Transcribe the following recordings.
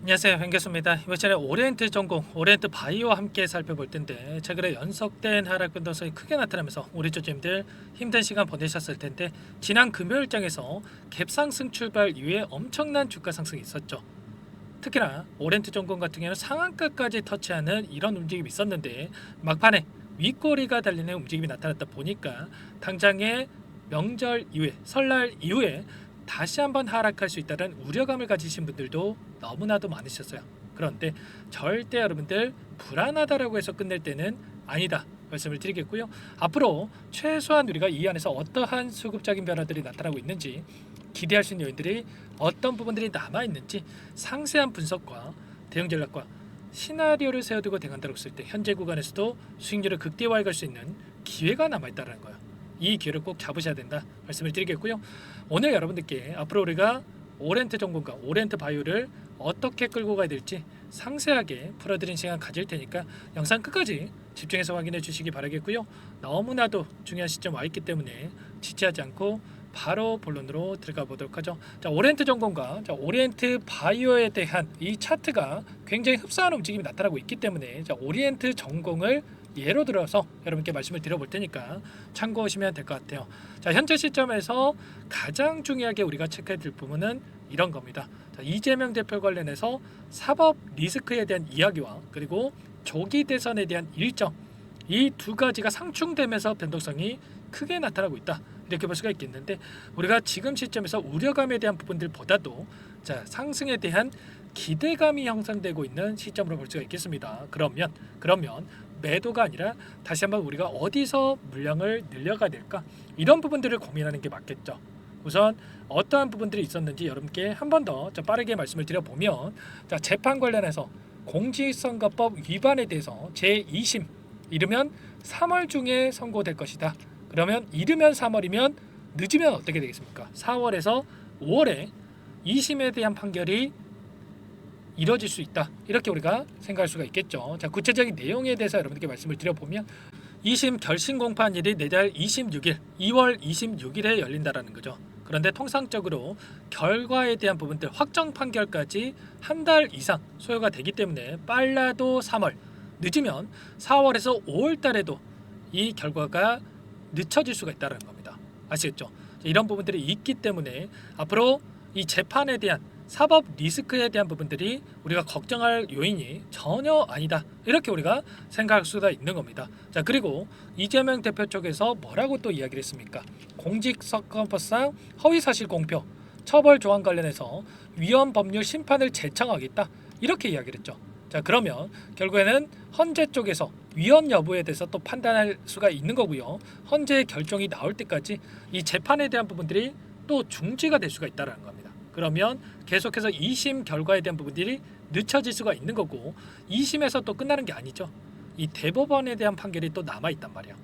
안녕하세요, hen교수입니다. 이번 시간에 오리엔트 전공, 오리엔트 바이오와 함께 살펴볼 텐데, 최근에 연속된 하락 변동성이 크게 나타나면서 우리 조짐들 힘든 시간 보내셨을 텐데, 지난 금요일장에서 갭상승 출발 이후에 엄청난 주가 상승이 있었죠. 특히나 오리엔트 전공 같은 경우는 상한가까지 터치하는 이런 움직임이 있었는데, 막판에 윗꼬리가 달리는 움직임이 나타났다 보니까 당장의 명절 이후에, 설날 이후에 다시 한번 하락할 수 있다는 우려감을 가지신 분들도 너무나도 많으셨어요. 그런데 절대 여러분들 불안하다라고 해서 끝낼 때는 아니다 말씀을 드리겠고요. 앞으로 최소한 우리가 이 안에서 어떠한 수급적인 변화들이 나타나고 있는지, 기대할 수 있는 요인들이 어떤 부분들이 남아 있는지 상세한 분석과 대응 전략과 시나리오를 세워두고 대응한다고 했을 때 현재 구간에서도 수익률을 극대화해 갈 수 있는 기회가 남아 있다는 거예요. 이 기회를 꼭 잡으셔야 된다 말씀을 드리겠고요. 오늘 여러분들께 앞으로 우리가 오렌트 전공과 오렌트 바이오를 어떻게 끌고 가야 될지 상세하게 풀어드린 시간 가질 테니까 영상 끝까지 집중해서 확인해 주시기 바라겠고요. 너무나도 중요한 시점 와 있기 때문에 지체하지 않고 바로 본론으로 들어가 보도록 하죠. 자, 오리엔트 전공과 오리엔트 바이오에 대한 이 차트가 굉장히 흡사한 움직임이 나타나고 있기 때문에 오리엔트 전공을 예로 들어서 여러분께 말씀을 드려볼 테니까 참고하시면 될 것 같아요. 자, 현재 시점에서 가장 중요하게 우리가 체크해 둘 부분은 이런 겁니다. 자, 이재명 대표 관련해서 사법 리스크에 대한 이야기와 그리고 조기 대선에 대한 일정, 이 두 가지가 상충되면서 변동성이 크게 나타나고 있다, 이렇게 볼 수가 있겠는데, 우리가 지금 시점에서 우려감에 대한 부분들보다도 상승에 대한 기대감이 형성되고 있는 시점으로 볼 수가 있겠습니다. 그러면 매도가 아니라 다시 한번 우리가 어디서 물량을 늘려가야 될까, 이런 부분들을 고민하는 게 맞겠죠. 우선 어떠한 부분들이 있었는지 여러분께 한 번 더 빠르게 말씀을 드려보면, 재판 관련해서 공직선거법 위반에 대해서 제2심 이르면 3월 중에 선고될 것이다. 그러면 이르면 3월이면 늦으면 어떻게 되겠습니까? 4월에서 5월에 2심에 대한 판결이 이뤄질 수 있다, 이렇게 우리가 생각할 수가 있겠죠. 자, 구체적인 내용에 대해서 여러분께 말씀을 드려보면, 2심 결심 공판일이 내달 26일 2월 26일에 열린다라는 거죠. 그런데 통상적으로 결과에 대한 부분들 확정 판결까지 한 달 이상 소요가 되기 때문에 빨라도 3월, 늦으면 4월에서 5월 달에도 이 결과가 늦춰질 수가 있다는 겁니다. 아시겠죠? 이런 부분들이 있기 때문에 앞으로 이 재판에 대한 사법 리스크에 대한 부분들이 우리가 걱정할 요인이 전혀 아니다, 이렇게 우리가 생각할 수가 있는 겁니다. 자, 그리고 이재명 대표 쪽에서 뭐라고 또 이야기를 했습니까? 공직선거법상 허위사실 공표 처벌 조항 관련해서 위헌 법률 심판을 제청하겠다, 이렇게 이야기를 했죠. 자, 그러면 결국에는 헌재 쪽에서 위헌 여부에 대해서 또 판단할 수가 있는 거고요. 헌재의 결정이 나올 때까지 이 재판에 대한 부분들이 또 중지가 될 수가 있다는 겁니다. 그러면 계속해서 2심 결과에 대한 부분들이 늦춰질 수가 있는 거고, 2심에서 또 끝나는 게 아니죠. 이 대법원에 대한 판결이 또 남아 있단 말이에요.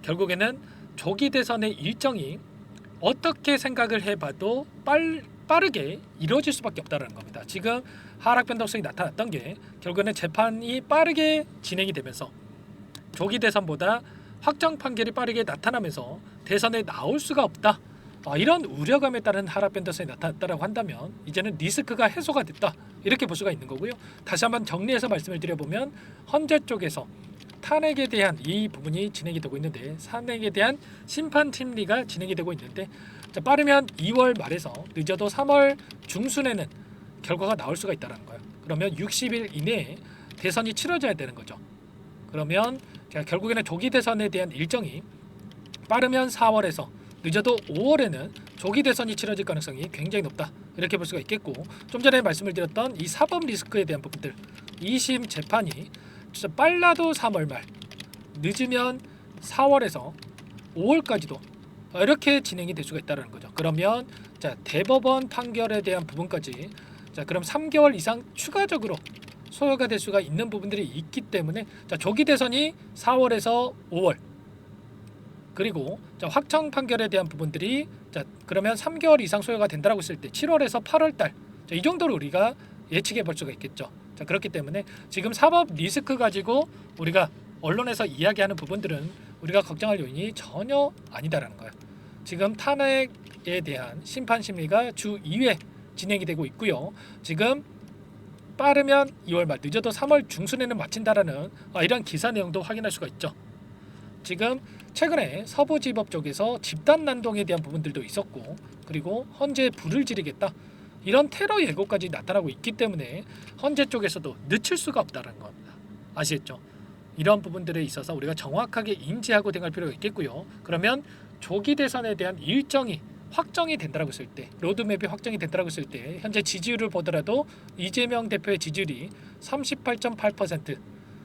결국에는 조기 대선의 일정이 어떻게 생각을 해봐도 빠르게 이루어질 수밖에 없다는 겁니다. 지금 하락 변동성이 나타났던 게 결국에는 재판이 빠르게 진행이 되면서 조기 대선보다 확정 판결이 빠르게 나타나면서 대선에 나올 수가 없다, 이런 우려감에 따른 하락 변동성이 나타났다고 한다면 이제는 리스크가 해소가 됐다, 이렇게 볼 수가 있는 거고요. 다시 한번 정리해서 말씀을 드려보면, 헌재 쪽에서 탄핵에 대한 이 부분이 진행이 되고 있는데, 탄핵에 대한 심판 심리가 진행이 되고 있는데, 빠르면 2월 말에서 늦어도 3월 중순에는 결과가 나올 수가 있다는 거예요. 그러면 60일 이내에 대선이 치러져야 되는 거죠. 그러면 결국에는 조기 대선에 대한 일정이 빠르면 4월에서 늦어도 5월에는 조기 대선이 치러질 가능성이 굉장히 높다, 이렇게 볼 수가 있겠고, 좀 전에 말씀을 드렸던 이 사법 리스크에 대한 부분들, 2심 재판이 빨라도 3월 말, 늦으면 4월에서 5월까지도 이렇게 진행이 될 수가 있다는 거죠. 그러면 대법원 판결에 대한 부분까지 그럼 3개월 이상 추가적으로 소요가 될 수가 있는 부분들이 있기 때문에 조기 대선이 4월에서 5월, 그리고 확정 판결에 대한 부분들이 그러면 3개월 이상 소요가 된다고 했을 때 7월에서 8월 달, 이 정도로 우리가 예측해 볼 수가 있겠죠. 그렇기 때문에 지금 사법 리스크 가지고 우리가 언론에서 이야기하는 부분들은 우리가 걱정할 요인이 전혀 아니다라는 거예요. 지금 탄핵에 대한 심판 심리가 주 2회 진행이 되고 있고요. 지금 빠르면 2월 말, 늦어도 3월 중순에는 마친다라는 이런 기사 내용도 확인할 수가 있죠. 지금 최근에 서부지법 쪽에서 집단 난동에 대한 부분들도 있었고, 그리고 헌재에 불을 지르겠다 이런 테러 예고까지 나타나고 있기 때문에 헌재 쪽에서도 늦출 수가 없다는 겁니다. 아시겠죠? 이런 부분들에 있어서 우리가 정확하게 인지하고 대응할 필요가 있겠고요. 그러면 조기 대선에 대한 일정이 확정이 된다고 했을 때, 로드맵이 확정이 된다고 했을 때 현재 지지율을 보더라도 이재명 대표의 지지율이 38.8%,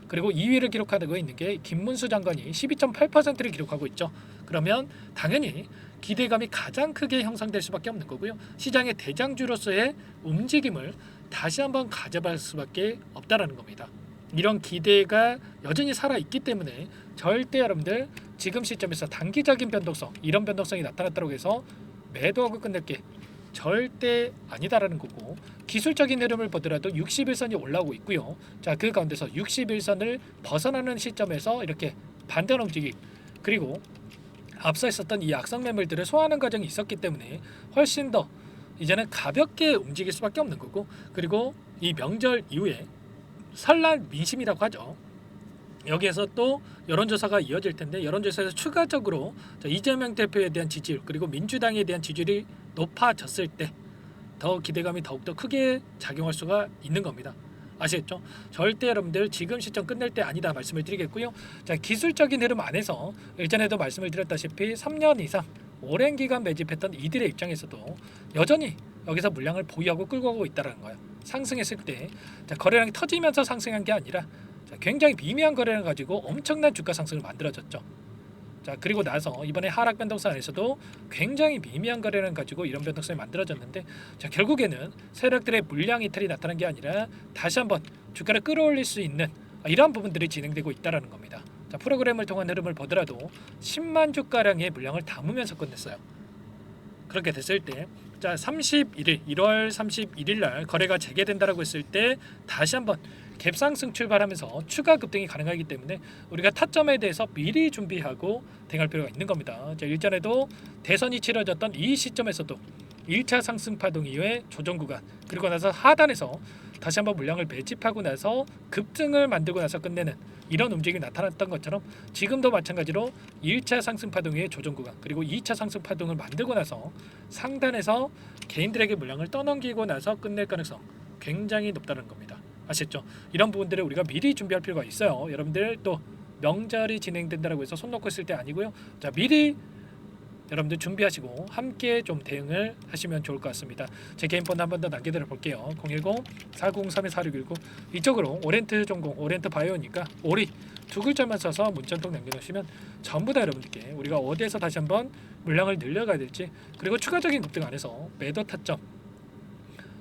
그리고 2위를 기록하고 있는 게 김문수 장관이 12.8%를 기록하고 있죠. 그러면 당연히 기대감이 가장 크게 형성될 수밖에 없는 거고요. 시장의 대장주로서의 움직임을 다시 한번 가져갈 수밖에 없다라는 겁니다. 이런 기대가 여전히 살아있기 때문에 절대 여러분들 지금 시점에서 단기적인 변동성, 이런 변동성이 나타났다고 해서 매도하고 끝낼 게 절대 아니다라는 거고, 기술적인 흐름을 보더라도 61선이 올라오고 있고요. 자, 그 가운데서 61선을 벗어나는 시점에서 이렇게 반대하는 움직임, 그리고 앞서 있었던 이 악성 매물들을 소화하는 과정이 있었기 때문에 훨씬 더 이제는 가볍게 움직일 수밖에 없는 거고, 그리고 이 명절 이후에 설날 민심이라고 하죠. 여기에서 또 여론조사가 이어질 텐데, 여론조사에서 추가적으로 이재명 대표에 대한 지지율, 그리고 민주당에 대한 지지율이 높아졌을 때 더 기대감이 더욱더 크게 작용할 수가 있는 겁니다. 아시겠죠? 절대 여러분들 지금 시점 끝낼 때 아니다 말씀을 드리겠고요. 자, 기술적인 흐름 안에서 일전에도 말씀을 드렸다시피 3년 이상 오랜 기간 매집했던 이들의 입장에서도 여전히 여기서 물량을 보유하고 끌고 가고 있다는 거예요. 상승했을 때 거래량이 터지면서 상승한 게 아니라 굉장히 미미한 거래량 가지고 엄청난 주가 상승을 만들어졌죠. 자, 그리고 나서 이번에 하락 변동성 안에서도 굉장히 미미한 거래량 가지고 이런 변동성이 만들어졌는데, 자, 결국에는 세력들의 물량 이탈이 나타난 게 아니라 다시 한번 주가를 끌어올릴 수 있는 이러한 부분들이 진행되고 있다는 겁니다. 자, 프로그램을 통한 흐름을 보더라도 10만 주가량의 물량을 담으면서 끝냈어요. 그렇게 됐을 때, 자, 1월 31일 날 거래가 재개된다라고 했을 때 다시 한번 갭상승 출발하면서 추가 급등이 가능하기 때문에 우리가 타점에 대해서 미리 준비하고 대응할 필요가 있는 겁니다. 자, 일전에도 대선이 치러졌던 이 시점에서도 1차 상승 파동 이후에 조정 구간, 그리고 나서 하단에서 다시 한번 물량을 매집하고 나서 급등을 만들고 나서 끝내는 이런 움직임이 나타났던 것처럼 지금도 마찬가지로 1차 상승 파동 이후에 조정 구간, 그리고 2차 상승 파동을 만들고 나서 상단에서 개인들에게 물량을 떠넘기고 나서 끝낼 가능성 굉장히 높다는 겁니다. 아시죠? 이런 부분들을 우리가 미리 준비할 필요가 있어요. 여러분들 또 명절이 진행된다고 해서 손 놓고 있을 때 아니고요. 자, 미리 여러분들 준비하시고 함께 좀 대응을 하시면 좋을 것 같습니다. 제 개인 번호 한 번 더 남겨드려 볼게요. 010-403-4619 이쪽으로 오렌트 전공, 오렌트 바이오니까 오리 두 글자만 써서 문자 한 통 남겨놓으시면 전부 다 여러분들께 우리가 어디에서 다시 한번 물량을 늘려가야 될지, 그리고 추가적인 급등 안에서 매도 타점,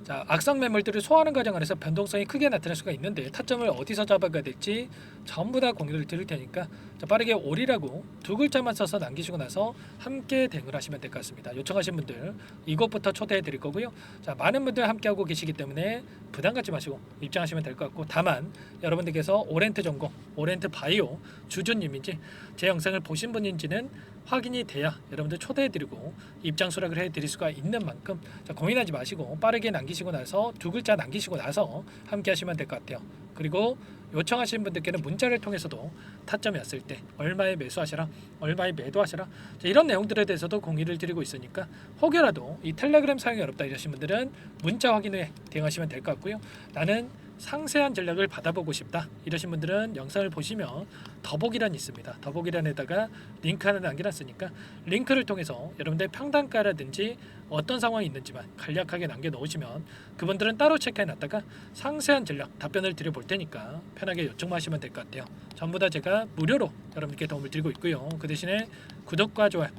자, 악성 매물들을 소화하는 과정 안에서 변동성이 크게 나타날 수가 있는데 타점을 어디서 잡아가야 될지 전부 다 공유를 드릴 테니까 자, 빠르게 오리라고 두 글자만 써서 남기시고 나서 함께 대응을 하시면 될 것 같습니다. 요청하신 분들 이곳부터 초대해 드릴 거고요. 자, 많은 분들 함께하고 계시기 때문에 부담 갖지 마시고 입장하시면 될 것 같고, 다만 여러분들께서 오렌트 전공, 오렌트 바이오 주주님인지 제 영상을 보신 분인지는 확인이 돼야 여러분들 초대해드리고 입장 수락을 해드릴 수가 있는 만큼 자, 고민하지 마시고 빠르게 남기시고 나서 두 글자 남기시고 나서 함께 하시면 될 것 같아요. 그리고 요청하신 분들께는 문자를 통해서도 타점이 왔을 때 얼마에 매수하시라, 얼마에 매도하시라, 자, 이런 내용들에 대해서도 공유를 드리고 있으니까 혹여라도 이 텔레그램 사용이 어렵다 이러신 분들은 문자 확인 후에 대응하시면 될 것 같고요. 나는 상세한 전략을 받아보고 싶다 이러신 분들은 영상을 보시면 더보기란이 있습니다. 더보기란에다가 링크 하나 남겨놨으니까 링크를 통해서 여러분들 평단가라든지 어떤 상황이 있는지만 간략하게 남겨놓으시면 그분들은 따로 체크해놨다가 상세한 전략 답변을 드려볼 테니까 편하게 요청만 하시면 될 것 같아요. 전부 다 제가 무료로 여러분들께 도움을 드리고 있고요. 그 대신에 구독과 좋아요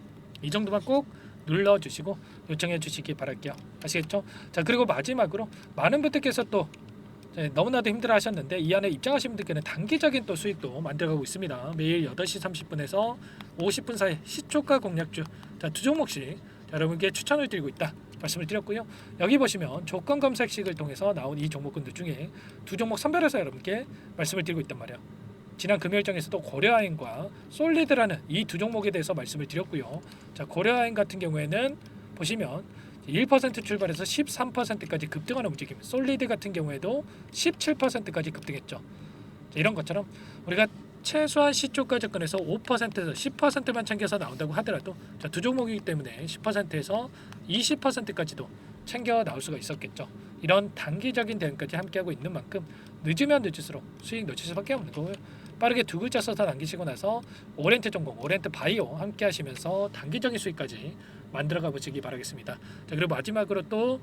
이 정도만 꼭 눌러주시고 요청해 주시기 바랄게요. 아시겠죠? 자, 그리고 마지막으로 많은 분들께서 또 너무나도 힘들어 하셨는데 이 안에 입장하신 분들께는 단기적인 또 수익도 만들어가고 있습니다. 매일 8시 30분에서 50분 사이 시초가 공략주 두 종목씩 여러분께 추천을 드리고 있다 말씀을 드렸고요. 여기 보시면 조건 검색식을 통해서 나온 이 종목군들 중에 두 종목 선별해서 여러분께 말씀을 드리고 있단 말이에요. 지난 금요일장에서도 고려아행과 솔리드라는 이 두 종목에 대해서 말씀을 드렸고요. 자, 고려아행 같은 경우에는 보시면 1% 출발해서 13%까지 급등하는 움직임. 솔리드 같은 경우에도 17%까지 급등했죠. 이런 것처럼 우리가 최소한 시초가 접근해서 5%에서 10%만 챙겨서 나온다고 하더라도 두 종목이기 때문에 10%에서 20%까지도 챙겨 나올 수가 있었겠죠. 이런 단기적인 대응까지 함께하고 있는 만큼 늦으면 늦을수록 수익 놓칠 수밖에 없는 거고요. 빠르게 두 글자 써서 남기시고 나서 오렌트 전공, 오렌트 바이오 함께 하시면서 단기적인 수익까지 만들어가 보시기 바라겠습니다. 자, 그리고 마지막으로 또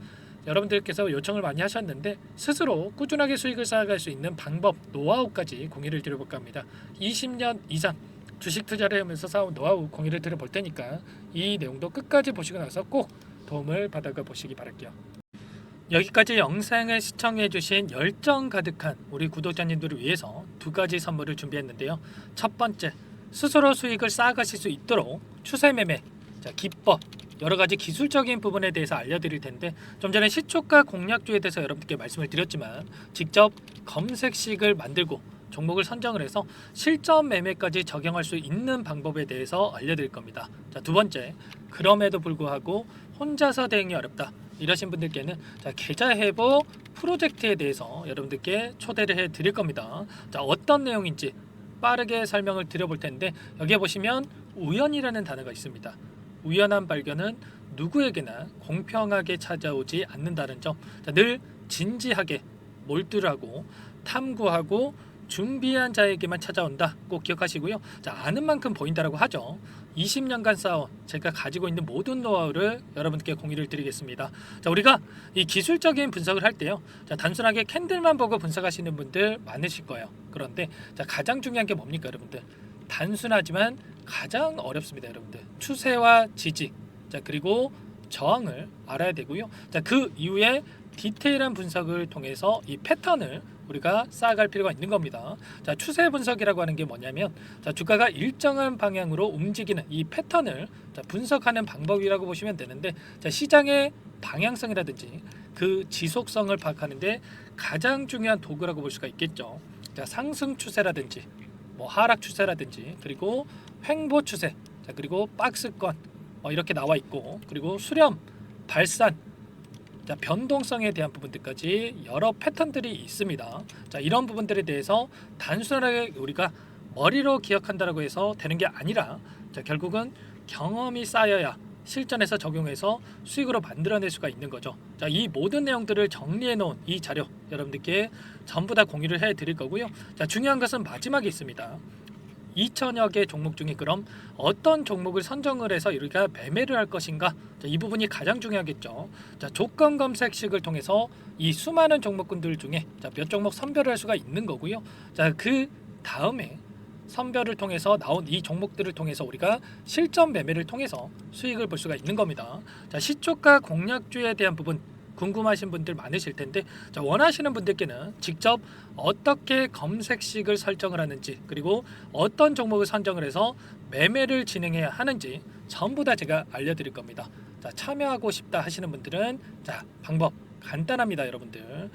여러분들께서 요청을 많이 하셨는데 스스로 꾸준하게 수익을 쌓아갈 수 있는 방법, 노하우까지 공유를 드려볼까 합니다. 20년 이상 주식 투자를 하면서 쌓아온 노하우 공유를 드려볼 테니까 이 내용도 끝까지 보시고 나서 꼭 도움을 받아가 보시기 바랄게요. 여기까지 영상을 시청해주신 열정 가득한 우리 구독자님들을 위해서 두 가지 선물을 준비했는데요. 첫 번째, 스스로 수익을 쌓아가실 수 있도록 추세 매매, 기법, 여러 가지 기술적인 부분에 대해서 알려드릴 텐데 좀 전에 시초가 공략주에 대해서 여러분들께 말씀을 드렸지만 직접 검색식을 만들고 종목을 선정을 해서 실전 매매까지 적용할 수 있는 방법에 대해서 알려드릴 겁니다. 자, 두 번째, 그럼에도 불구하고 혼자서 대응이 어렵다 이러신 분들께는 계좌 회복 프로젝트에 대해서 여러분들께 초대를 해 드릴 겁니다. 자, 어떤 내용인지 빠르게 설명을 드려볼 텐데 여기에 보시면 우연이라는 단어가 있습니다. 우연한 발견은 누구에게나 공평하게 찾아오지 않는다는 점. 자, 늘 진지하게 몰두하고 탐구하고 준비한 자에게만 찾아온다. 꼭 기억하시고요. 자, 아는 만큼 보인다라고 하죠. 20년간 쌓아온 제가 가지고 있는 모든 노하우를 여러분께 공유를 드리겠습니다. 자, 우리가 이 기술적인 분석을 할 때요. 자, 단순하게 캔들만 보고 분석하시는 분들 많으실 거예요. 그런데 자, 가장 중요한 게 뭡니까, 여러분들? 단순하지만 가장 어렵습니다, 여러분들. 추세와 지지, 자, 그리고 저항을 알아야 되고요. 자, 그 이후에 디테일한 분석을 통해서 이 패턴을 우리가 쌓아갈 필요가 있는 겁니다. 자, 추세 분석이라고 하는 게 뭐냐면 자, 주가가 일정한 방향으로 움직이는 이 패턴을 분석하는 방법이라고 보시면 되는데 자, 시장의 방향성이라든지 그 지속성을 파악하는데 가장 중요한 도구라고 볼 수가 있겠죠. 자, 상승 추세라든지 하락 추세라든지 그리고 횡보 추세, 자, 그리고 박스권 이렇게 나와 있고 그리고 수렴, 발산, 자, 변동성에 대한 부분들까지 여러 패턴들이 있습니다. 자, 이런 부분들에 대해서 단순하게 우리가 머리로 기억한다라고 해서 되는 게 아니라 자, 결국은 경험이 쌓여야 실전에서 적용해서 수익으로 만들어낼 수가 있는 거죠. 자, 이 모든 내용들을 정리해 놓은 이 자료 여러분들께 전부 다 공유를 해 드릴 거고요. 자, 중요한 것은 마지막에 있습니다. 2천여 개 종목 중에 그럼 어떤 종목을 선정을 해서 우리가 매매를 할 것인가? 자, 이 부분이 가장 중요하겠죠. 자, 조건 검색식을 통해서 이 수많은 종목군들 중에 몇 종목 선별을 할 수가 있는 거고요. 자, 그 다음에 선별을 통해서 나온 이 종목들을 통해서 우리가 실전 매매를 통해서 수익을 볼 수가 있는 겁니다. 자, 시초가 공략주에 대한 부분 궁금하신 분들 많으실 텐데 자, 원하시는 분들께는 직접 어떻게 검색식을 설정을 하는지 그리고 어떤 종목을 선정을 해서 매매를 진행해야 하는지 전부 다 제가 알려드릴 겁니다. 자, 참여하고 싶다 하시는 분들은 자, 방법 간단합니다, 여러분들.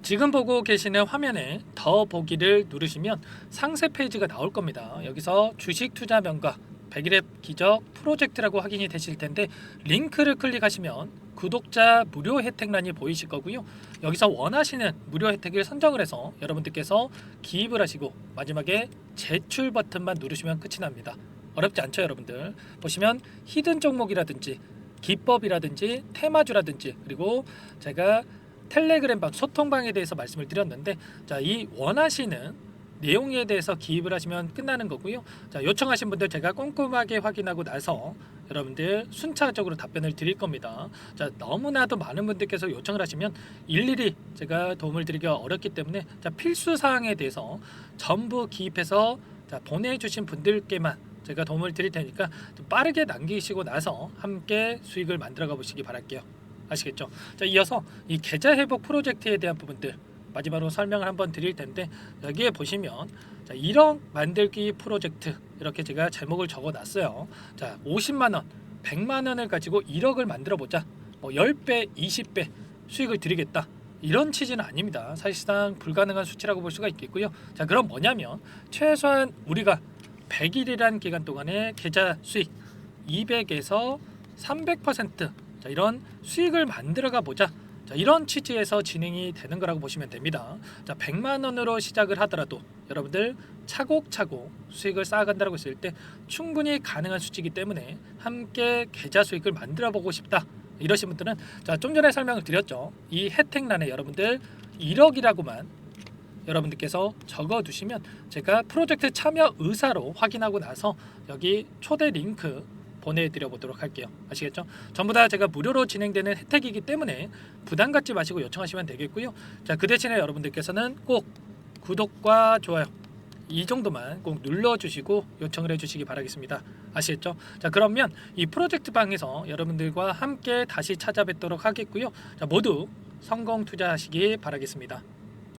지금 보고 계시는 화면에 더 보기를 누르시면 상세 페이지가 나올 겁니다. 여기서 주식 투자 명가 100일의 기적 프로젝트라고 확인이 되실 텐데 링크를 클릭하시면 구독자 무료 혜택란이 보이실 거고요. 여기서 원하시는 무료 혜택을 선정을 해서 여러분들께서 기입을 하시고 마지막에 제출 버튼만 누르시면 끝이 납니다. 어렵지 않죠, 여러분들. 보시면 히든 종목이라든지 기법이라든지 테마주라든지 그리고 제가 텔레그램방 소통방에 대해서 말씀을 드렸는데 자, 이 원하시는 내용에 대해서 기입을 하시면 끝나는 거고요. 자, 요청하신 분들 제가 꼼꼼하게 확인하고 나서 여러분들 순차적으로 답변을 드릴 겁니다. 자, 너무나도 많은 분들께서 요청을 하시면 일일이 제가 도움을 드리기가 어렵기 때문에 자, 필수 사항에 대해서 전부 기입해서 자, 보내주신 분들께만 제가 도움을 드릴 테니까 좀 빠르게 남기시고 나서 함께 수익을 만들어가 보시기 바랄게요. 아시겠죠? 자, 이어서 이 계좌 회복 프로젝트에 대한 부분들 마지막으로 설명을 한번 드릴 텐데 여기에 보시면 자, 1억 만들기 프로젝트 이렇게 제가 제목을 적어 놨어요. 자, 50만 원, 100만 원을 가지고 1억을 만들어 보자. 10배, 20배 수익을 드리겠다. 이런 취지는 아닙니다. 사실상 불가능한 수치라고 볼 수가 있겠고요. 자, 그럼 뭐냐면 최소한 우리가 100일이란 기간 동안에 계좌 수익 200에서 300% 자, 이런 수익을 만들어가 보자. 자, 이런 취지에서 진행이 되는 거라고 보시면 됩니다. 자, 100만 원으로 시작을 하더라도 여러분들 차곡차곡 수익을 쌓아간다고 했을 때 충분히 가능한 수치이기 때문에 함께 계좌 수익을 만들어 보고 싶다. 이러신 분들은 자, 좀 전에 설명을 드렸죠. 이 혜택란에 여러분들 1억이라고만 여러분들께서 적어 두시면 제가 프로젝트 참여 의사로 확인하고 나서 여기 초대 링크 보내드려 보도록 할게요. 아시겠죠? 전부 다 제가 무료로 진행되는 혜택이기 때문에 부담 갖지 마시고 요청하시면 되겠고요. 자, 그 대신에 여러분들께서는 꼭 구독과 좋아요 이 정도만 꼭 눌러주시고 요청을 해주시기 바라겠습니다. 아시겠죠? 자, 그러면 이 프로젝트 방에서 여러분들과 함께 다시 찾아뵙도록 하겠고요. 자, 모두 성공 투자하시기 바라겠습니다.